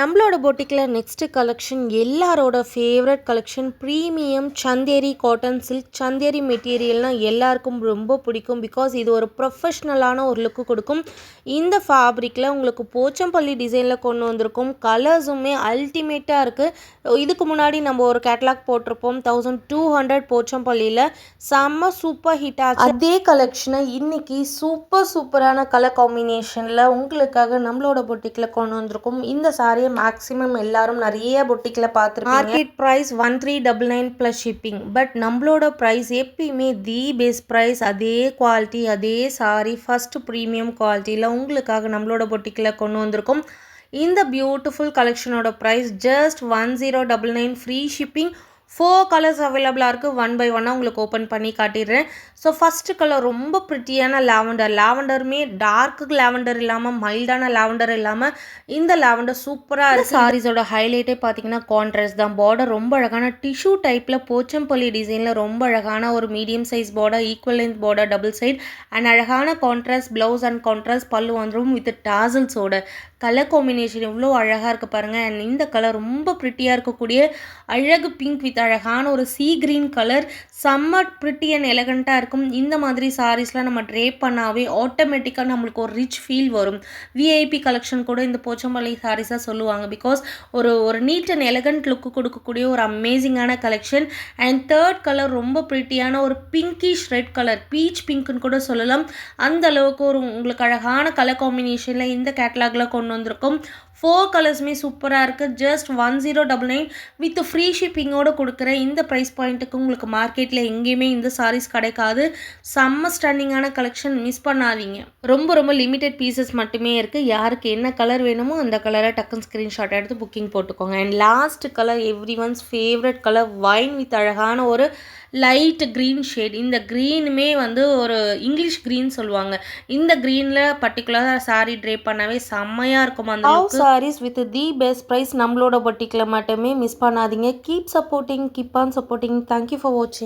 நம்மளோட பொட்டிக்கில் next collection எல்லாரோட favourite collection premium Chanderi cotton silk. Chanderi மெட்டீரியல்னால் எல்லாருக்கும் ரொம்ப பிடிக்கும். பிகாஸ் இது ஒரு ப்ரொஃபஷ்னலான ஒரு லுக்கு கொடுக்கும். இந்த ஃபேப்ரிக்கில் உங்களுக்கு போச்சம்பள்ளி டிசைனில் கொண்டு வந்திருக்கும். கலர்ஸுமே அல்டிமேட்டாக இருக்குது. இதுக்கு முன்னாடி நம்ம ஒரு கேட்லாக் போட்டிருப்போம் 1200 போச்சம்பள்ளியில். செம்ம சூப்பர் ஹிட் ஆச்சு. அதே கலெக்ஷனை இன்னைக்கு சூப்பரான கலர் காம்பினேஷனில் உங்களுக்காக நம்மளோட பொட்டிக்கில் கொண்டு வந்திருக்கும். இந்த சாரியை மேக்ஸிமம் எல்லாரும் நிறைய பொட்டிக்கில் பார்த்துருப்பீங்க. Market price 1399 plus shipping. But நம்மளோட ப்ரைஸ் எப்பயுமே தி பெஸ்ட் ப்ரைஸ். அதே குவாலிட்டி அதே சாரி ஃபஸ்ட்டு ப்ரீமியம் குவாலிட்டியில் உங்களுக்காக நம்மளோட பொட்டிக்கில் கொண்டு வந்திருக்கும். இந்த பியூட்டிஃபுல் கலெக்ஷனோட price just 1099 free shipping. 4 colours அவைலபிளாக இருக்குது. 1 by 1 உங்களுக்கு ஓப்பன் பண்ணி காட்டிடுறேன். ஸோ ஃபஸ்ட்டு கலர் ரொம்ப ப்ரிட்டியான லாவெண்டருமே டார்க்கு லாவெண்டர் இல்லாமல் மைல்டான லாவெண்டர் இல்லாமல் இந்த லாவெண்டர் சூப்பராக இருக்குது. சாரீஸோட ஹைலைட்டே பார்த்தீங்கன்னா கான்ட்ராஸ்ட் தான். பார்டர் ரொம்ப அழகான டிஷ்யூ டைப்பில் போச்சம்பள்ளி டிசைனில் ரொம்ப அழகான ஒரு medium size border, equal length border, double side and அழகான contrast blouse and contrast pallu வந்துடும் வித் டாசல்ஸோட. கலர் காம்பினேஷன் எவ்வளோ அழகாக இருக்குது பாருங்கள். அண்ட் இந்த கலர் ரொம்ப ப்ரிட்டியாக இருக்கக்கூடிய அழகு பிங்க் வித் அழகான ஒரு சீ கிரீன் கலர். செம்ம ப்ரிட்டி அண்ட் எலகண்ட்டாக இருக்கும். இந்த மாதிரி சாரீஸ்லாம் நம்ம ட்ரேப் பண்ணாவே ஆட்டோமேட்டிக்காக நம்மளுக்கு ஒரு ரிச் ஃபீல் வரும். விஐபி கலெக்ஷன் கூட இந்த போச்சம்பள்ளி சாரீஸாக சொல்லுவாங்க. பிகாஸ் ஒரு நீட் அண்ட் எலகண்ட் லுக்கு கொடுக்கக்கூடிய ஒரு அமேசிங்கான கலெக்ஷன். அண்ட் தேர்ட் கலர் ரொம்ப ப்ரிட்டியான ஒரு பிங்கிஷ் ரெட் கலர், பீச் பிங்க்னு கூட சொல்லலாம். அந்த அளவுக்கு ஒரு உங்களுக்கு அழகான கலர் காம்பினேஷனில் இந்த கேட்டலாகில் கொண்டு வந்திருக்கும். 4 கலர்ஸுமே சூப்பராக இருக்குது. ஜஸ்ட் 1099 வித் ஃப்ரீ ஷிப்பிங்கோடு கொடுக்குற இந்த ப்ரைஸ் பாயிண்ட்டுக்கு உங்களுக்கு மார்க்கெட்டில் எங்கேயுமே இந்த சாரீஸ் கிடைக்காது. செம்ம ஸ்டன்னிங்கான கலெக்ஷன், மிஸ் பண்ணாதீங்க. ரொம்ப லிமிட்டட் பீசஸ் மட்டுமே இருக்குது. யாருக்கு என்ன கலர் வேணுமோ அந்த கலரை டக்குன்னு ஸ்க்ரீன்ஷாட் எடுத்து புக்கிங் போட்டுக்கோங்க. And last colour everyone's favourite colour wine with அழகான ஒரு லைட் க்ரீன் ஷேட். இந்த க்ரீனுமே ஒரு இங்கிலீஷ் க்ரீன் சொல்லுவாங்க. இந்த க்ரீனில் பர்டிகுலராக சாரீ ட்ரேப் பண்ணவே செம்மையாக இருக்கும். அந்த sarees with the best price நம்மளோட பொட்டிக்கில் மட்டுமே, மிஸ் பண்ணாதீங்க. Keep supporting, keep on supporting. Thank you for வாட்சிங்.